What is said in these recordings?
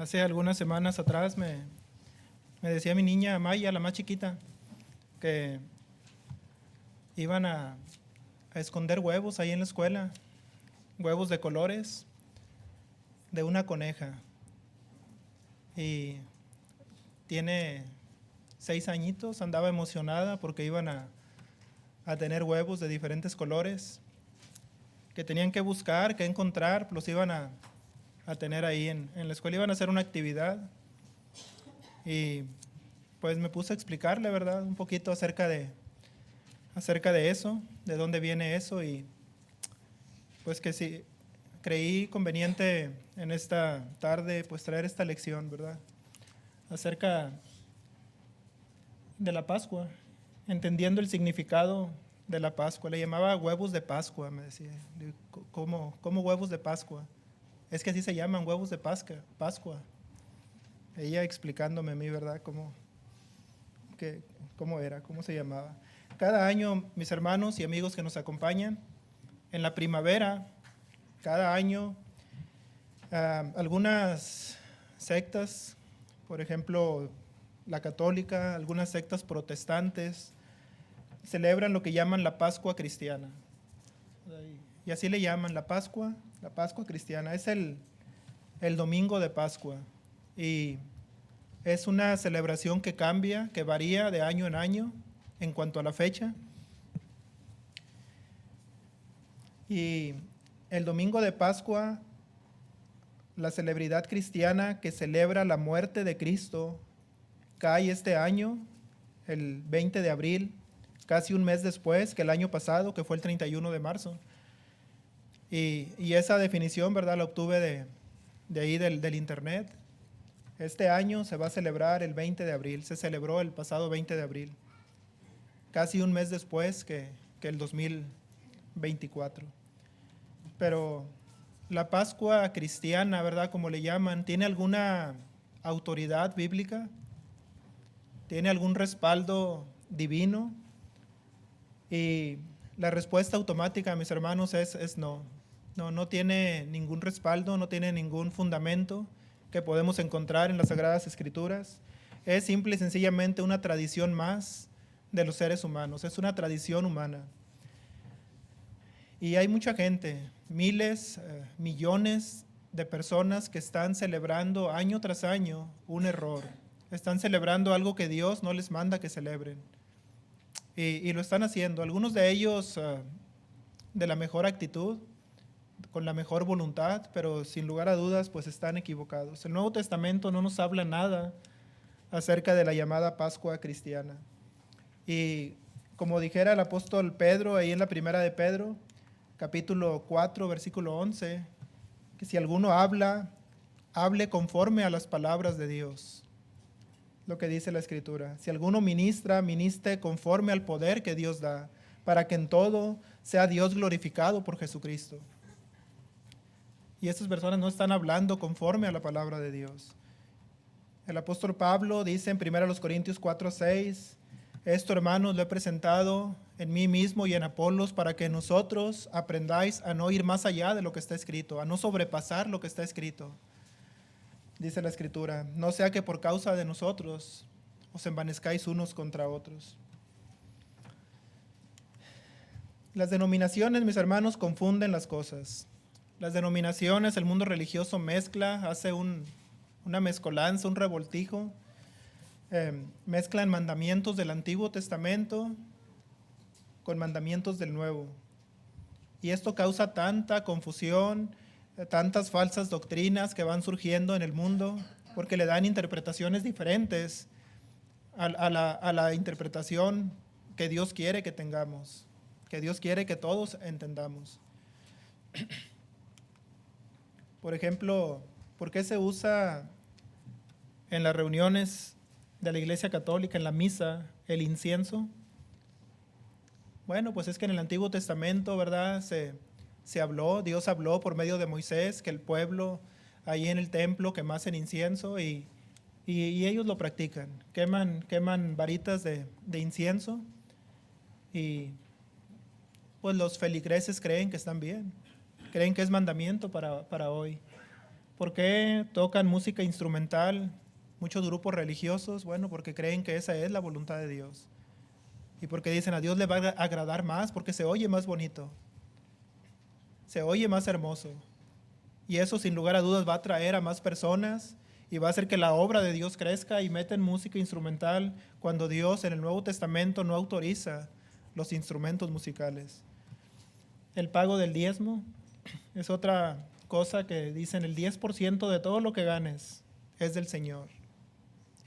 Hace algunas semanas atrás me decía mi niña Maya, la más chiquita, que iban a esconder huevos ahí en la escuela, huevos de colores de una coneja. Y tiene 6 añitos, andaba emocionada porque iban a tener huevos de diferentes colores que tenían que buscar, que encontrar, los iban a tener ahí en la escuela, iban a hacer una actividad. Y pues me puse a explicarle, ¿verdad? Un poquito acerca de eso, de dónde viene eso, y pues que sí, creí conveniente en esta tarde pues traer esta lección, ¿verdad? Acerca de la Pascua, entendiendo el significado de la Pascua. Le llamaba huevos de Pascua, me decía. ¿Cómo huevos de Pascua? Es que así se llaman, huevos de Pascua. Ella explicándome a mí, ¿verdad? Cómo era, cómo se llamaba. Cada año, mis hermanos y amigos que nos acompañan, en la primavera, cada año, algunas sectas, por ejemplo, la católica, algunas sectas protestantes, celebran lo que llaman la Pascua cristiana. Y así le llaman la Pascua cristiana. Es el domingo de Pascua. Y es una celebración que cambia, que varía de año en año en cuanto a la fecha. Y el domingo de Pascua, la celebridad cristiana que celebra la muerte de Cristo, cae este año, el 20 de abril, casi un mes después que el año pasado, que fue el 31 de marzo. Y esa definición, ¿verdad?, la obtuve de ahí del internet. Este año se va a celebrar el 20 de abril, se celebró el pasado 20 de abril, casi un mes después que el 2024. Pero la Pascua cristiana, ¿verdad?, como le llaman, ¿tiene alguna autoridad bíblica? ¿Tiene algún respaldo divino? Y la respuesta automática, mis hermanos, es no. No tiene ningún respaldo, no tiene ningún fundamento que podemos encontrar en las Sagradas Escrituras. Es simple y sencillamente una tradición más de los seres humanos, es una tradición humana. Y hay mucha gente, miles, millones de personas que están celebrando año tras año un error. Están celebrando algo que Dios no les manda que celebren. Y lo están haciendo, algunos de ellos de la mejor actitud, con la mejor voluntad, pero sin lugar a dudas pues están equivocados. El Nuevo Testamento no nos habla nada acerca de la llamada Pascua cristiana. Y como dijera el apóstol Pedro ahí en la primera de Pedro, capítulo 4, versículo 11, que si alguno hable conforme a las palabras de Dios. Lo que dice la Escritura. Si alguno ministre conforme al poder que Dios da, para que en todo sea Dios glorificado por Jesucristo. Y estas personas no están hablando conforme a la palabra de Dios. El apóstol Pablo dice en 1 Corintios 4:6, esto, hermanos, lo he presentado en mí mismo y en Apolos para que nosotros aprendáis a no ir más allá de lo que está escrito, a no sobrepasar lo que está escrito. Dice la Escritura, no sea que por causa de nosotros os envanezcáis unos contra otros. Las denominaciones, mis hermanos, confunden las cosas. Las denominaciones, el mundo religioso mezcla, hace una mezcolanza, un revoltijo. Mezclan mandamientos del Antiguo Testamento con mandamientos del Nuevo. Y esto causa tanta confusión, tantas falsas doctrinas que van surgiendo en el mundo, porque le dan interpretaciones diferentes a la interpretación que Dios quiere que tengamos, que Dios quiere que todos entendamos. Por ejemplo, ¿por qué se usa en las reuniones de la Iglesia Católica, en la misa, el incienso? Bueno, pues es que en el Antiguo Testamento, ¿verdad?, se habló, Dios habló por medio de Moisés, que el pueblo ahí en el templo quemasen incienso y ellos lo practican, queman varitas de incienso y pues los feligreses creen que están bien, creen que es mandamiento para hoy. ¿Por qué tocan música instrumental muchos grupos religiosos? Bueno, porque creen que esa es la voluntad de Dios. Y porque dicen a Dios le va a agradar más porque se oye más bonito, se oye más hermoso. Y eso sin lugar a dudas va a atraer a más personas y va a hacer que la obra de Dios crezca, y meten música instrumental cuando Dios en el Nuevo Testamento no autoriza los instrumentos musicales. El pago del diezmo es otra cosa que dicen: el 10% de todo lo que ganes es del Señor.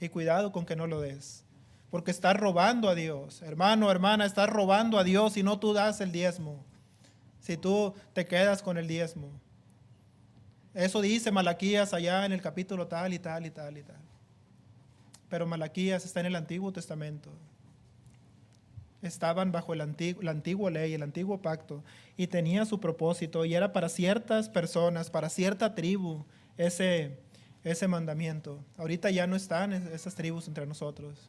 Y cuidado con que no lo des, porque estás robando a Dios. Hermano, hermana, estás robando a Dios si no tú das el diezmo, si tú te quedas con el diezmo. Eso dice Malaquías allá en el capítulo tal y tal y tal y tal. Pero Malaquías está en el Antiguo Testamento. Estaban bajo la antigua ley, el antiguo pacto, y tenía su propósito, y era para ciertas personas, para cierta tribu, ese mandamiento. Ahorita ya no están esas tribus entre nosotros.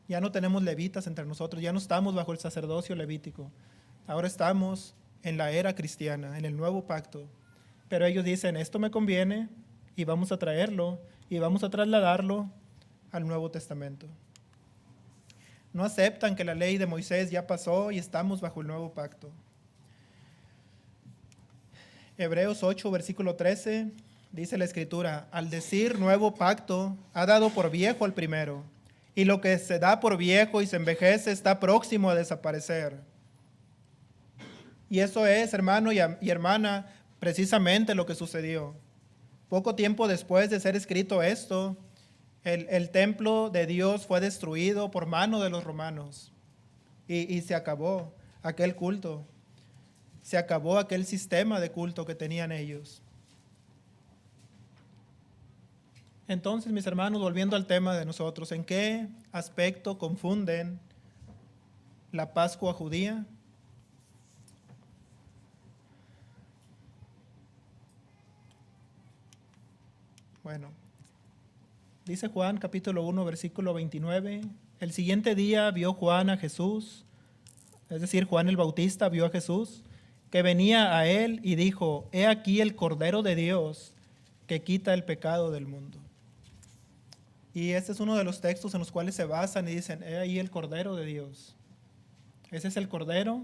Ya no tenemos levitas entre nosotros, ya no estamos bajo el sacerdocio levítico. Ahora estamos en la era cristiana, en el nuevo pacto. Pero ellos dicen: esto me conviene, y vamos a traerlo y vamos a trasladarlo al Nuevo Testamento. No aceptan que la ley de Moisés ya pasó y estamos bajo el nuevo pacto. Hebreos 8, versículo 13, dice la Escritura: al decir nuevo pacto, ha dado por viejo al primero, y lo que se da por viejo y se envejece está próximo a desaparecer. Y eso es, hermano y hermana, precisamente lo que sucedió. Poco tiempo después de ser escrito esto, el templo de Dios fue destruido por mano de los romanos, y se acabó aquel culto, se acabó aquel sistema de culto que tenían ellos. Entonces, mis hermanos, volviendo al tema de nosotros, ¿en qué aspecto confunden la Pascua judía? Bueno, dice Juan capítulo 1, versículo 29, el siguiente día vio Juan a Jesús, es decir, Juan el Bautista vio a Jesús, que venía a él, y dijo: he aquí el Cordero de Dios que quita el pecado del mundo. Y este es uno de los textos en los cuales se basan y dicen: he ahí el Cordero de Dios. Ese es el Cordero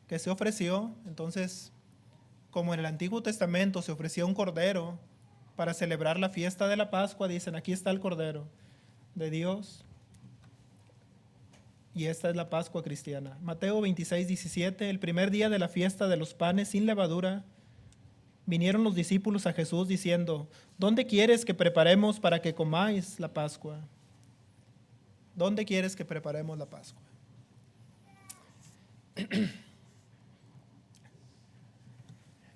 que se ofreció. Entonces, como en el Antiguo Testamento se ofrecía un cordero para celebrar la fiesta de la Pascua, dicen: aquí está el Cordero de Dios. Y esta es la Pascua cristiana. Mateo 26, 17, el primer día de la fiesta de los panes sin levadura, vinieron los discípulos a Jesús diciendo: ¿dónde quieres que preparemos para que comáis la Pascua? ¿Dónde quieres que preparemos la Pascua?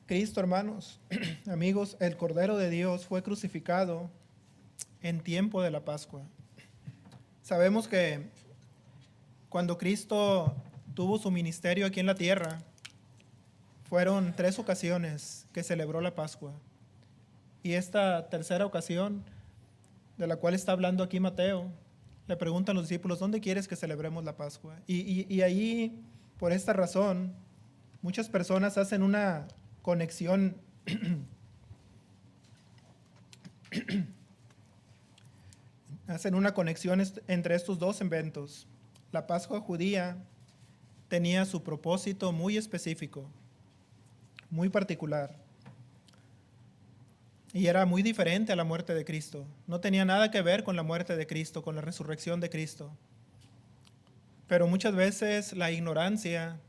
Cristo, hermanos, amigos, el Cordero de Dios fue crucificado en tiempo de la Pascua. Sabemos que cuando Cristo tuvo su ministerio aquí en la tierra, fueron 3 ocasiones que celebró la Pascua. Y esta tercera ocasión, de la cual está hablando aquí Mateo, le preguntan los discípulos: ¿dónde quieres que celebremos la Pascua? Y ahí, por esta razón, muchas personas hacen una conexión entre estos dos eventos. La Pascua judía tenía su propósito muy específico, muy particular, y era muy diferente a la muerte de Cristo. No tenía nada que ver con la muerte de Cristo, con la resurrección de Cristo. Pero muchas veces la ignorancia,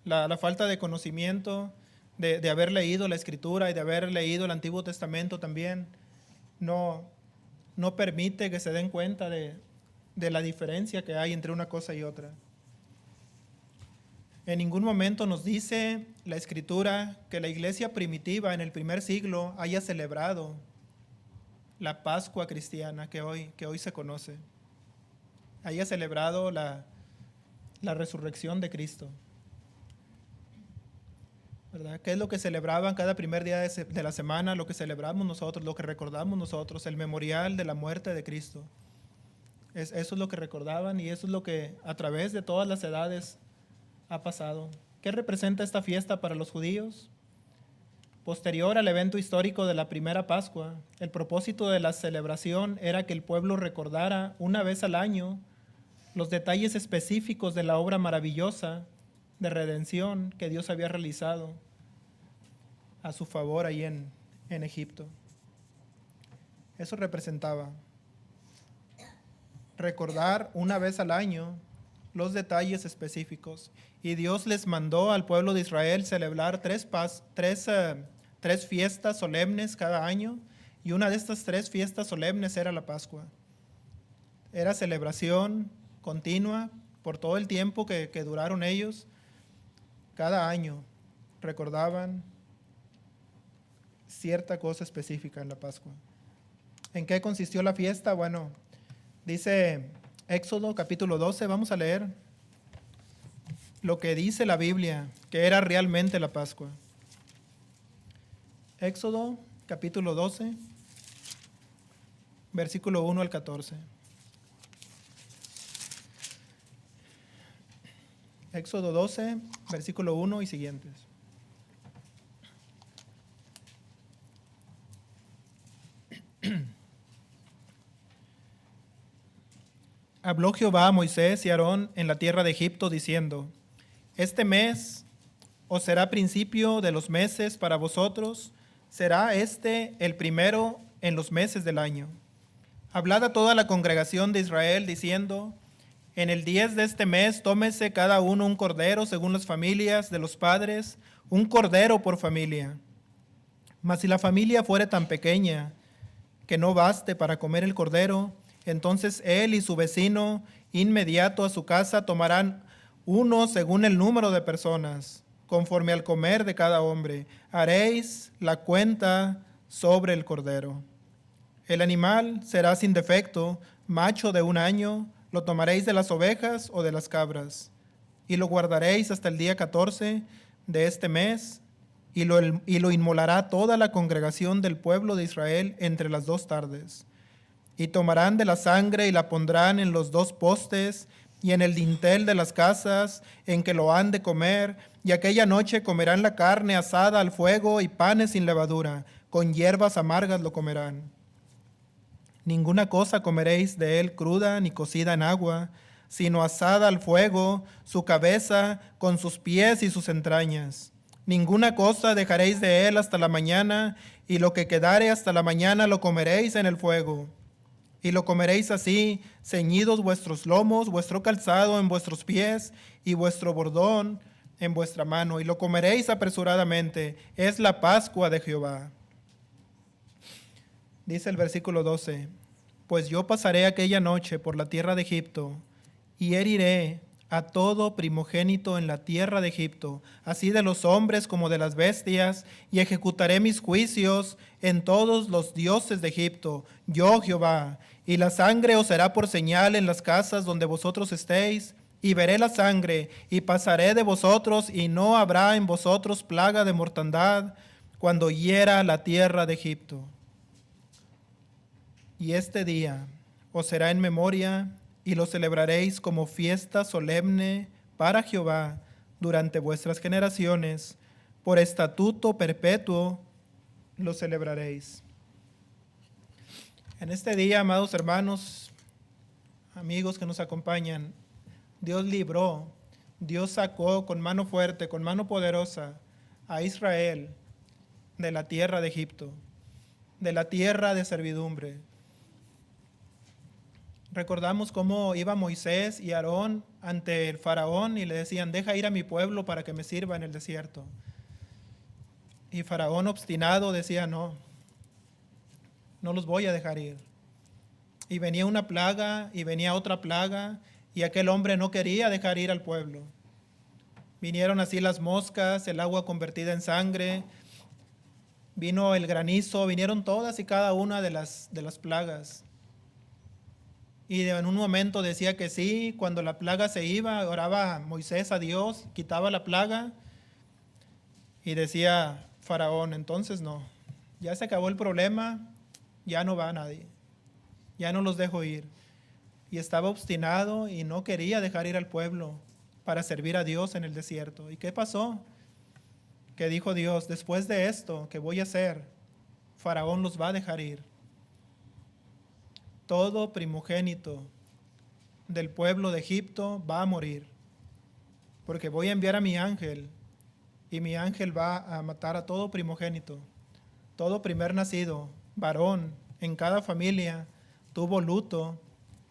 la falta de conocimiento, de haber leído la Escritura y de haber leído el Antiguo Testamento también, no permite que se den cuenta de la diferencia que hay entre una cosa y otra. En ningún momento nos dice la Escritura que la iglesia primitiva en el primer siglo haya celebrado la Pascua cristiana que hoy se conoce, haya celebrado la resurrección de Cristo, ¿verdad? ¿Qué es lo que celebraban cada primer día de la semana? Lo que celebramos nosotros, lo que recordamos nosotros, el memorial de la muerte de Cristo. Eso es lo que recordaban, y eso es lo que a través de todas las edades ha pasado. ¿Qué representa esta fiesta para los judíos? Posterior al evento histórico de la primera Pascua, el propósito de la celebración era que el pueblo recordara una vez al año los detalles específicos de la obra maravillosa de redención que Dios había realizado a su favor ahí en Egipto. Eso representaba recordar una vez al año los detalles específicos. Y Dios les mandó al pueblo de Israel celebrar tres fiestas solemnes cada año, y una de estas tres fiestas solemnes era la Pascua. Era celebración continua por todo el tiempo que duraron ellos. Cada año recordaban cierta cosa específica en la Pascua. ¿En qué consistió la fiesta? Bueno, dice Éxodo capítulo 12, vamos a leer lo que dice la Biblia, que era realmente la Pascua. Éxodo capítulo 12, versículo 1 al 14. Éxodo 12, versículo 1 y siguientes. Habló Jehová a Moisés y Aarón en la tierra de Egipto, diciendo: Este mes os será principio de los meses para vosotros, será este el primero en los meses del año. Hablad a toda la congregación de Israel, diciendo: En el 10 de este mes tómese cada uno un cordero según las familias de los padres, un cordero por familia. Mas si la familia fuere tan pequeña que no baste para comer el cordero, entonces él y su vecino inmediato a su casa tomarán uno según el número de personas, conforme al comer de cada hombre. Haréis la cuenta sobre el cordero. El animal será sin defecto, macho de 1 año, lo tomaréis de las ovejas o de las cabras, y lo guardaréis hasta el día 14 de este mes, y lo inmolará toda la congregación del pueblo de Israel entre las 2 tardes. Y tomarán de la sangre y la pondrán en los 2 postes y en el dintel de las casas en que lo han de comer, y aquella noche comerán la carne asada al fuego y panes sin levadura, con hierbas amargas lo comerán. Ninguna cosa comeréis de él cruda ni cocida en agua, sino asada al fuego, su cabeza con sus pies y sus entrañas. Ninguna cosa dejaréis de él hasta la mañana, y lo que quedare hasta la mañana lo comeréis en el fuego. Y lo comeréis así, ceñidos vuestros lomos, vuestro calzado en vuestros pies, y vuestro bordón en vuestra mano, y lo comeréis apresuradamente. Es la Pascua de Jehová. Dice el versículo 12: Pues yo pasaré aquella noche por la tierra de Egipto, y heriré a todo primogénito en la tierra de Egipto, así de los hombres como de las bestias, y ejecutaré mis juicios en todos los dioses de Egipto, yo Jehová. Y la sangre os será por señal en las casas donde vosotros estéis, y veré la sangre, y pasaré de vosotros, y no habrá en vosotros plaga de mortandad, cuando hiera la tierra de Egipto. Y este día os será en memoria, y lo celebraréis como fiesta solemne para Jehová durante vuestras generaciones. Por estatuto perpetuo lo celebraréis. En este día, amados hermanos, amigos que nos acompañan, Dios libró, Dios sacó con mano fuerte, con mano poderosa a Israel de la tierra de Egipto, de la tierra de servidumbre. Recordamos cómo iba Moisés y Aarón ante el faraón y le decían: deja ir a mi pueblo para que me sirva en el desierto. Y faraón obstinado decía: no los voy a dejar ir. Y venía una plaga y venía otra plaga, y aquel hombre no quería dejar ir al pueblo. Vinieron así las moscas, el agua convertida en sangre, vino el granizo, vinieron todas y cada una de las plagas. Y en un momento decía que sí, cuando la plaga se iba, oraba Moisés a Dios, quitaba la plaga, y decía Faraón: entonces no, ya se acabó el problema, ya no va nadie, ya no los dejo ir. Y estaba obstinado y no quería dejar ir al pueblo para servir a Dios en el desierto. ¿Y qué pasó? que dijo Dios, después de esto que voy a hacer, Faraón los va a dejar ir. Todo primogénito del pueblo de Egipto va a morir, porque voy a enviar a mi ángel, y mi ángel va a matar a todo primogénito, todo primer nacido, varón, en cada familia tuvo luto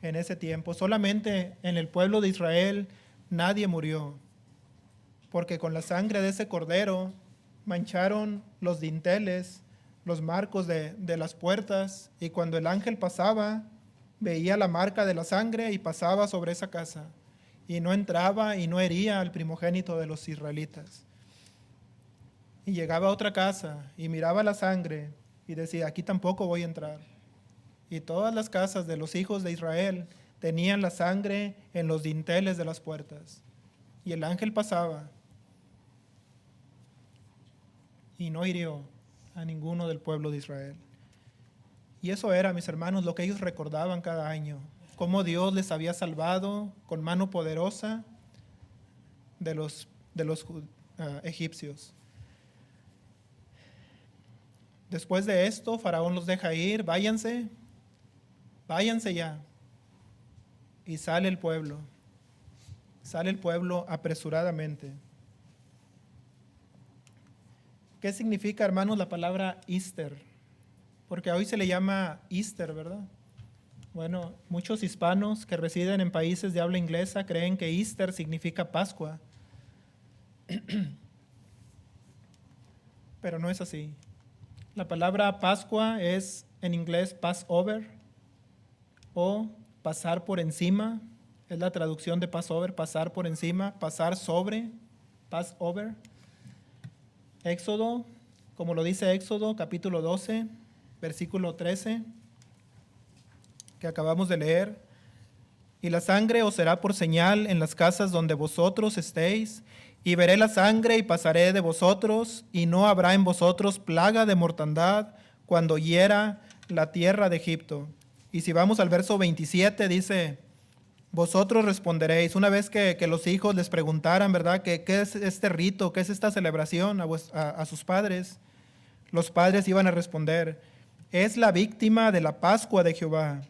en ese tiempo. Solamente en el pueblo de Israel nadie murió, porque con la sangre de ese cordero mancharon los dinteles, los marcos de las puertas, y cuando el ángel pasaba, veía la marca de la sangre y pasaba sobre esa casa, y no entraba y no hería al primogénito de los israelitas. Y llegaba a otra casa y miraba la sangre y decía, aquí tampoco voy a entrar. Y todas las casas de los hijos de Israel tenían la sangre en los dinteles de las puertas. Y el ángel pasaba y no hirió a ninguno del pueblo de Israel. Y eso era, mis hermanos, lo que ellos recordaban cada año, cómo Dios les había salvado con mano poderosa de los egipcios. Después de esto, Faraón los deja ir, váyanse ya. Y sale el pueblo apresuradamente. ¿Qué significa, hermanos, la palabra Easter? Porque hoy se le llama Easter, ¿verdad? Bueno, muchos hispanos que residen en países de habla inglesa creen que Easter significa Pascua. Pero no es así. La palabra Pascua es en inglés Passover o pasar por encima. Es la traducción de Passover, pasar por encima, pasar sobre, Passover. Éxodo, como lo dice Éxodo, capítulo 12, versículo 13, que acabamos de leer. Y la sangre os será por señal en las casas donde vosotros estéis, y veré la sangre y pasaré de vosotros, y no habrá en vosotros plaga de mortandad cuando hiera la tierra de Egipto. Y si vamos al verso 27, dice, vosotros responderéis, una vez que los hijos les preguntaran, ¿verdad?, ¿qué es este rito, qué es esta celebración a sus padres? Los padres iban a responder, es la víctima de la Pascua de Jehová,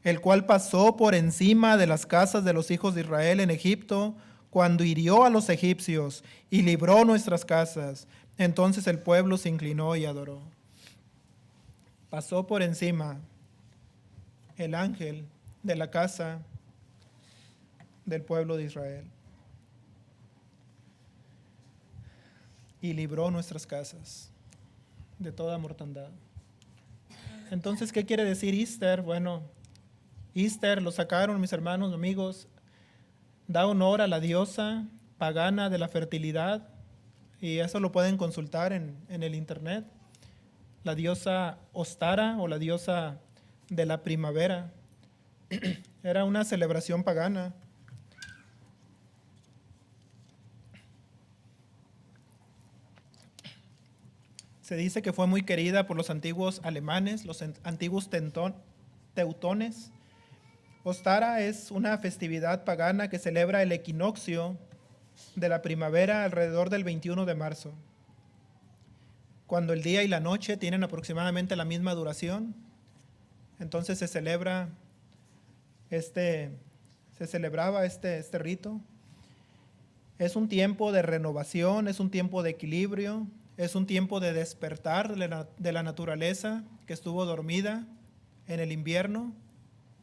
el cual pasó por encima de las casas de los hijos de Israel en Egipto, cuando hirió a los egipcios y libró nuestras casas. Entonces el pueblo se inclinó y adoró. Pasó por encima el ángel de la casa del pueblo de Israel y libró nuestras casas de toda mortandad. Entonces, ¿qué quiere decir Easter? Bueno, Easter lo sacaron mis hermanos, amigos, da honor a la diosa pagana de la fertilidad, y eso lo pueden consultar en el internet. La diosa Ostara o la diosa de la primavera. Era una celebración pagana. Se dice que fue muy querida por los antiguos alemanes, los antiguos teutones. Ostara es una festividad pagana que celebra el equinoccio de la primavera alrededor del 21 de marzo, cuando el día y la noche tienen aproximadamente la misma duración. Entonces se celebraba este rito. Es un tiempo de renovación, es un tiempo de equilibrio, es un tiempo de despertar de la naturaleza que estuvo dormida en el invierno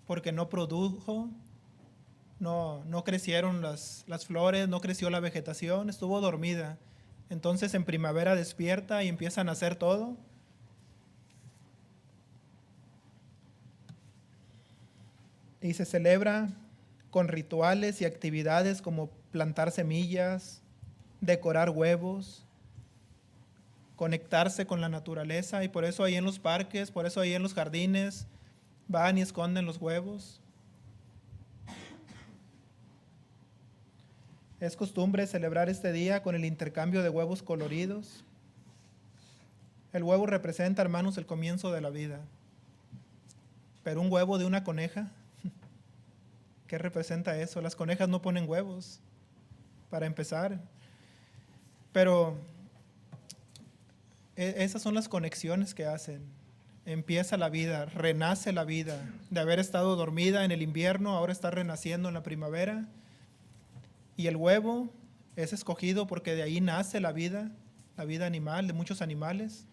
porque no produjo, no crecieron las flores, no creció la vegetación, estuvo dormida. Entonces en primavera despierta y empieza a nacer todo. Y se celebra con rituales y actividades como plantar semillas, decorar huevos, conectarse con la naturaleza, y por eso ahí en los parques, por eso ahí en los jardines van y esconden los huevos. Es costumbre celebrar este día con el intercambio de huevos coloridos. El huevo representa, hermanos, el comienzo de la vida. Pero un huevo de una coneja, ¿qué representa eso? Las conejas no ponen huevos, para empezar. Pero Esas son las conexiones que hacen. Empieza la vida, renace la vida. De haber estado dormida en el invierno, ahora está renaciendo en la primavera. Y el huevo es escogido porque de ahí nace la vida animal, de muchos animales.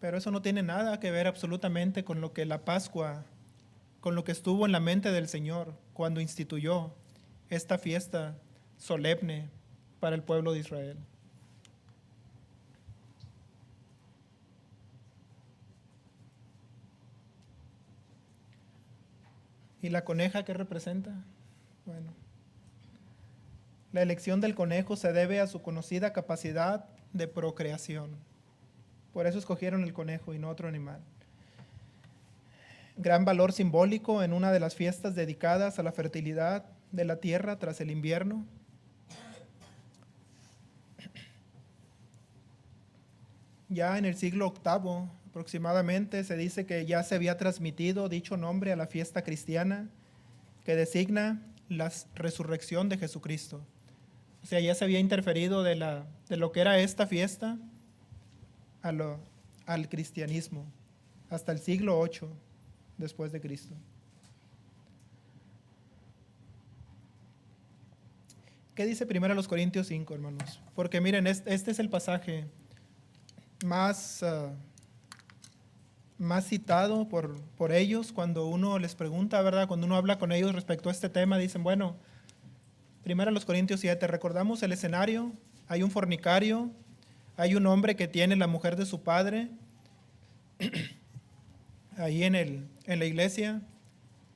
Pero eso no tiene nada que ver absolutamente con lo que la Pascua, con lo que estuvo en la mente del Señor cuando instituyó esta fiesta solemne para el pueblo de Israel. ¿Y la coneja qué representa? Bueno, la elección del conejo se debe a su conocida capacidad de procreación. Por eso escogieron el conejo y no otro animal. Gran valor simbólico en una de las fiestas dedicadas a la fertilidad de la tierra tras el invierno. Ya en el siglo VIII aproximadamente se dice que ya se había transmitido dicho nombre a la fiesta cristiana que designa la resurrección de Jesucristo. O sea, ya se había interferido de lo que era esta fiesta al cristianismo hasta el siglo VIII después de Cristo. ¿Qué dice 1 Corintios 5, hermanos? Porque miren, este es el pasaje más citado por ellos cuando uno les pregunta, ¿verdad? Cuando uno habla con ellos respecto a este tema, dicen, bueno, 1 Corintios 7, recordamos el escenario, hay un fornicario, hay un hombre que tiene la mujer de su padre ahí en la iglesia,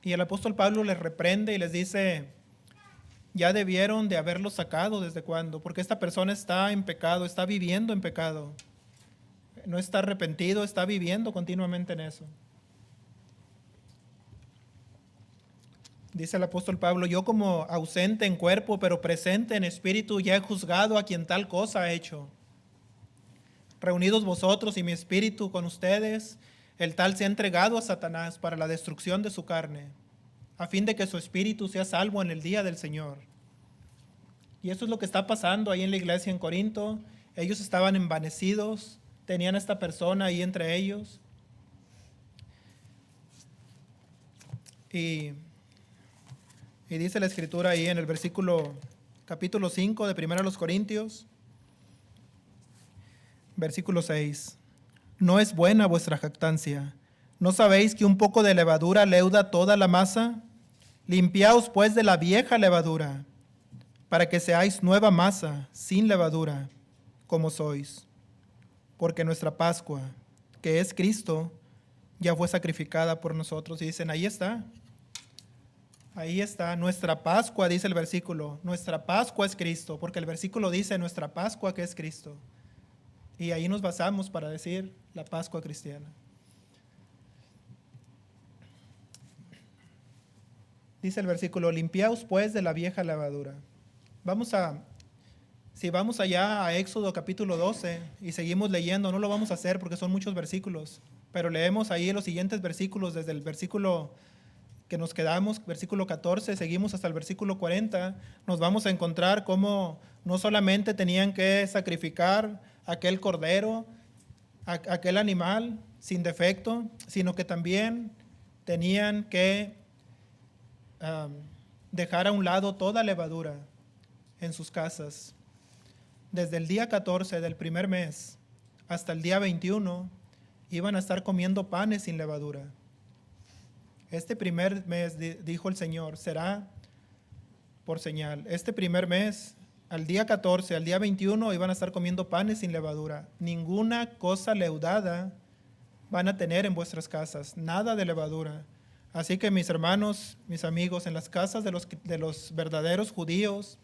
y el apóstol Pablo les reprende y les dice, ya debieron de haberlo sacado desde cuándo, porque esta persona está en pecado, está viviendo en pecado, no está arrepentido, está viviendo continuamente en eso. Dice el apóstol Pablo, yo como ausente en cuerpo, pero presente en espíritu, ya he juzgado a quien tal cosa ha hecho. Reunidos vosotros y mi espíritu con ustedes, el tal se ha entregado a Satanás para la destrucción de su carne, a fin de que su espíritu sea salvo en el día del Señor. Y eso es lo que está pasando ahí en la iglesia en Corinto. Ellos estaban envanecidos, tenían a esta persona ahí entre ellos. Y dice la escritura ahí en el capítulo 5 de 1 Corintios, versículo 6. No es buena vuestra jactancia. ¿No sabéis que un poco de levadura leuda toda la masa? Limpiaos pues de la vieja levadura, para que seáis nueva masa, sin levadura, como sois. Porque nuestra Pascua, que es Cristo, ya fue sacrificada por nosotros. Y dicen, ahí está, nuestra Pascua, dice el versículo, nuestra Pascua es Cristo, porque el versículo dice nuestra Pascua que es Cristo. Y ahí nos basamos para decir la Pascua cristiana. Dice el versículo, limpiaos pues de la vieja levadura. Si vamos allá a Éxodo capítulo 12 y seguimos leyendo, no lo vamos a hacer porque son muchos versículos, pero leemos ahí los siguientes versículos desde el versículo que nos quedamos, versículo 14, seguimos hasta el versículo 40, nos vamos a encontrar cómo no solamente tenían que sacrificar aquel cordero, aquel animal sin defecto, sino que también tenían que dejar a un lado toda levadura en sus casas. Desde el día 14 del primer mes hasta el día 21 iban a estar comiendo panes sin levadura. Este primer mes, dijo el Señor, será por señal. Este primer mes, al día 14, al día 21, iban a estar comiendo panes sin levadura. Ninguna cosa leudada van a tener en vuestras casas, nada de levadura. Así que mis hermanos, mis amigos, en las casas de los verdaderos judíos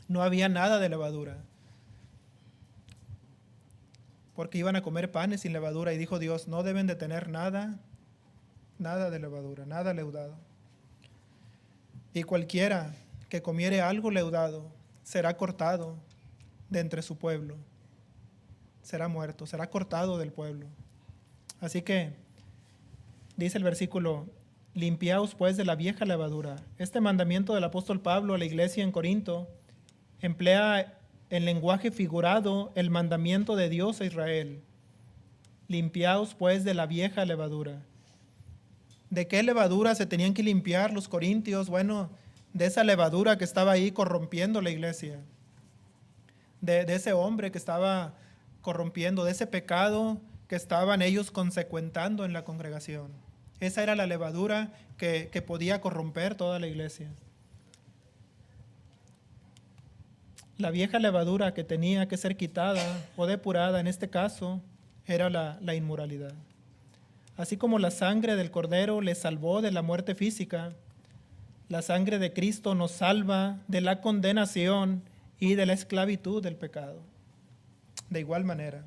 no había nada de levadura, porque iban a comer panes sin levadura. Y dijo Dios, no deben de tener nada de levadura, nada leudado. Y cualquiera que comiere algo leudado será cortado de entre su pueblo, será muerto, será cortado del pueblo. Así que dice el versículo, limpiaos pues de la vieja levadura. Este mandamiento del apóstol Pablo a la iglesia en Corinto emplea en lenguaje figurado, el mandamiento de Dios a Israel. Limpiaos pues de la vieja levadura. ¿De qué levadura se tenían que limpiar los corintios? Bueno, de esa levadura que estaba ahí corrompiendo la iglesia. De ese hombre que estaba corrompiendo, de ese pecado que estaban ellos consecuentando en la congregación. Esa era la levadura que podía corromper toda la iglesia. La vieja levadura que tenía que ser quitada o depurada, en este caso, era la inmoralidad. Así como la sangre del Cordero les salvó de la muerte física, la sangre de Cristo nos salva de la condenación y de la esclavitud del pecado. De igual manera,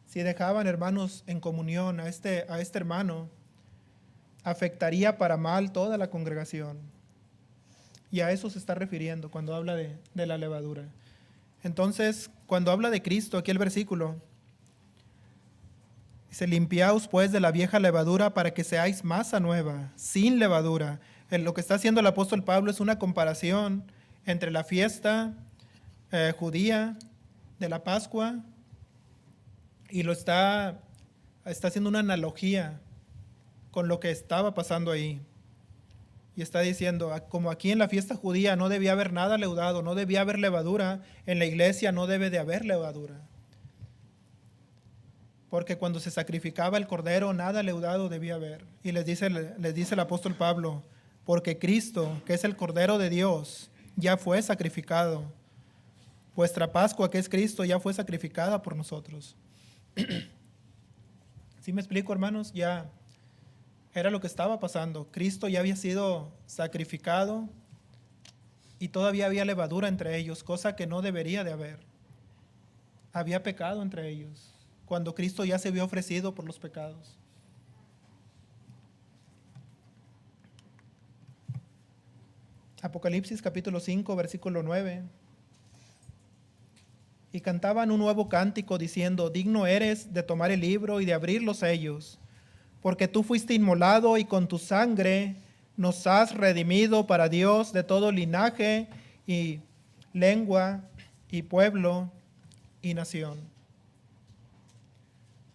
si dejaban, hermanos, en comunión a este hermano, afectaría para mal toda la congregación. Y a eso se está refiriendo cuando habla de la levadura. Entonces, cuando habla de Cristo, aquí el versículo, dice, limpiaos pues de la vieja levadura para que seáis masa nueva, sin levadura. Lo que está haciendo el apóstol Pablo es una comparación entre la fiesta judía de la Pascua y está haciendo una analogía con lo que estaba pasando ahí. Y está diciendo, como aquí en la fiesta judía no debía haber nada leudado, no debía haber levadura, en la iglesia no debe de haber levadura. Porque cuando se sacrificaba el cordero, nada leudado debía haber. Y les dice el apóstol Pablo, porque Cristo, que es el Cordero de Dios, ya fue sacrificado. Vuestra Pascua, que es Cristo, ya fue sacrificada por nosotros. ¿Sí me explico, hermanos? Ya era lo que estaba pasando. Cristo ya había sido sacrificado y todavía había levadura entre ellos, cosa que no debería de haber. Había pecado entre ellos, cuando Cristo ya se había ofrecido por los pecados. Apocalipsis capítulo 5, versículo 9. Y cantaban un nuevo cántico diciendo, digno eres de tomar el libro y de abrir los sellos, porque tú fuiste inmolado y con tu sangre nos has redimido para Dios de todo linaje y lengua y pueblo y nación.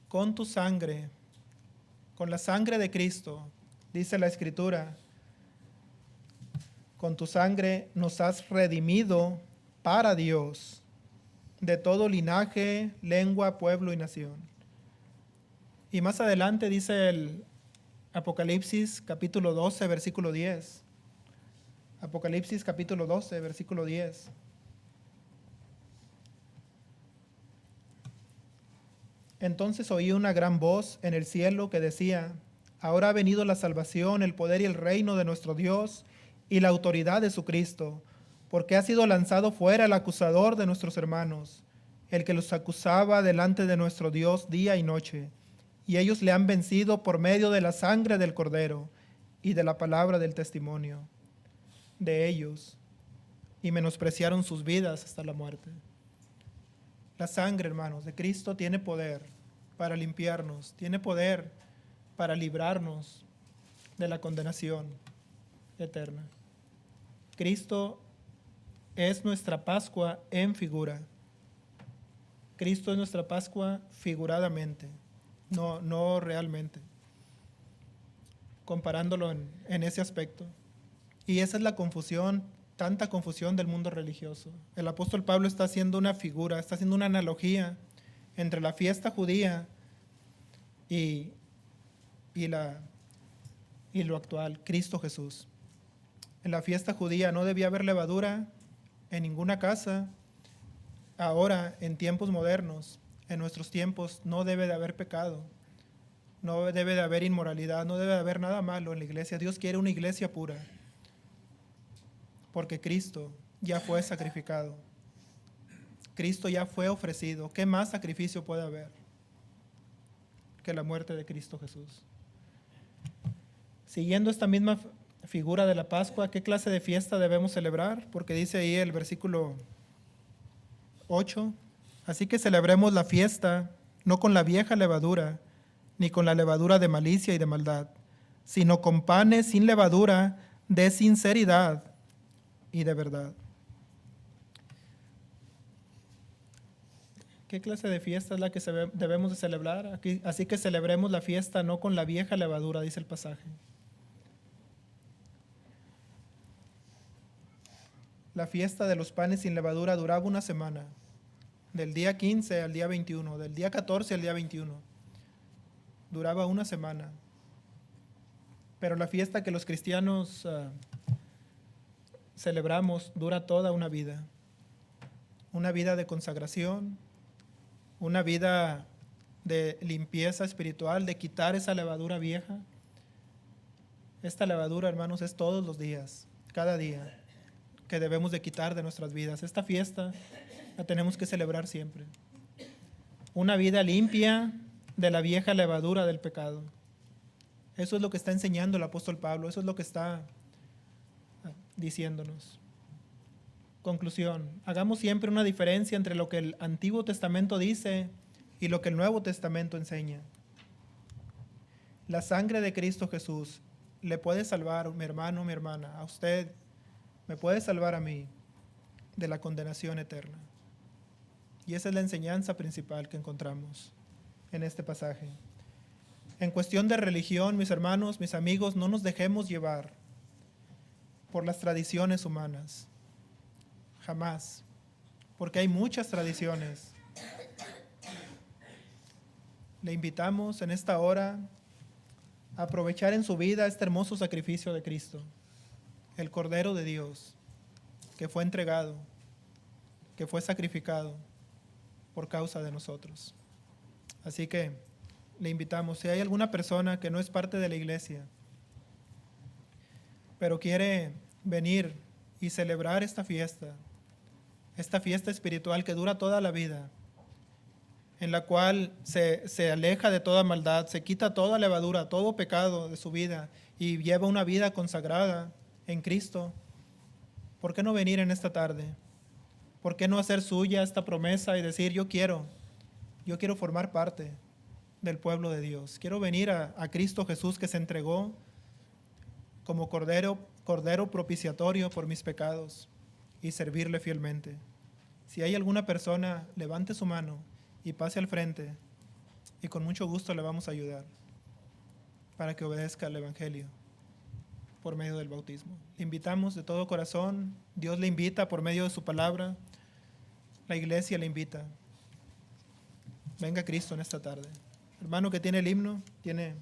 Con tu sangre, con la sangre de Cristo, dice la Escritura, con tu sangre nos has redimido para Dios de todo linaje, lengua, pueblo y nación. Y más adelante dice el Apocalipsis capítulo 12, versículo 10. Apocalipsis capítulo 12, versículo 10. Entonces oí una gran voz en el cielo que decía, ahora ha venido la salvación, el poder y el reino de nuestro Dios y la autoridad de su Cristo, porque ha sido lanzado fuera el acusador de nuestros hermanos, el que los acusaba delante de nuestro Dios día y noche. Y ellos le han vencido por medio de la sangre del Cordero y de la palabra del testimonio de ellos, y menospreciaron sus vidas hasta la muerte. La sangre, hermanos, de Cristo tiene poder para limpiarnos, tiene poder para librarnos de la condenación eterna. Cristo es nuestra Pascua en figura. Cristo es nuestra Pascua figuradamente. No realmente, comparándolo en ese aspecto. Y esa es la confusión, tanta confusión del mundo religioso. El apóstol Pablo está haciendo una figura, está haciendo una analogía entre la fiesta judía y lo actual, Cristo Jesús. En la fiesta judía no debía haber levadura en ninguna casa. Ahora, en tiempos modernos, en nuestros tiempos, no debe de haber pecado, no debe de haber inmoralidad, no debe de haber nada malo en la iglesia. Dios quiere una iglesia pura, porque Cristo ya fue sacrificado. Cristo ya fue ofrecido. ¿Qué más sacrificio puede haber que la muerte de Cristo Jesús? Siguiendo esta misma figura de la Pascua, ¿qué clase de fiesta debemos celebrar? Porque dice ahí el versículo 8, así que celebremos la fiesta, no con la vieja levadura, ni con la levadura de malicia y de maldad, sino con panes sin levadura, de sinceridad y de verdad. ¿Qué clase de fiesta es la que debemos de celebrar? Así que celebremos la fiesta no con la vieja levadura, dice el pasaje. La fiesta de los panes sin levadura duraba una semana, del día 15 al día 21, del día 14 al día 21. Duraba una semana. Pero la fiesta que los cristianos celebramos dura toda una vida de consagración, una vida de limpieza espiritual, de quitar esa levadura vieja. Esta levadura, hermanos, es todos los días, cada día, que debemos de quitar de nuestras vidas. Esta fiesta la tenemos que celebrar siempre. Una vida limpia de la vieja levadura del pecado. Eso es lo que está enseñando el apóstol Pablo, eso es lo que está diciéndonos. Conclusión, hagamos siempre una diferencia entre lo que el Antiguo Testamento dice y lo que el Nuevo Testamento enseña. La sangre de Cristo Jesús le puede salvar, mi hermano, mi hermana, a usted, me puede salvar a mí de la condenación eterna. Y esa es la enseñanza principal que encontramos en este pasaje. En cuestión de religión, mis hermanos, mis amigos, no nos dejemos llevar por las tradiciones humanas. Jamás. Porque hay muchas tradiciones. Le invitamos en esta hora a aprovechar en su vida este hermoso sacrificio de Cristo, el Cordero de Dios, que fue entregado, que fue sacrificado por causa de nosotros. Así que le invitamos, si hay alguna persona que no es parte de la iglesia, pero quiere venir y celebrar esta fiesta espiritual que dura toda la vida, en la cual se aleja de toda maldad, se quita toda levadura, todo pecado de su vida y lleva una vida consagrada en Cristo, ¿por qué no venir en esta tarde? ¿Por qué no hacer suya esta promesa y decir, yo quiero formar parte del pueblo de Dios? Quiero venir a Cristo Jesús, que se entregó como cordero propiciatorio por mis pecados, y servirle fielmente. Si hay alguna persona, levante su mano y pase al frente, y con mucho gusto le vamos a ayudar para que obedezca al Evangelio por medio del bautismo. Le invitamos de todo corazón, Dios le invita por medio de su palabra, la iglesia le invita. Venga Cristo en esta tarde. Hermano que tiene el himno, tiene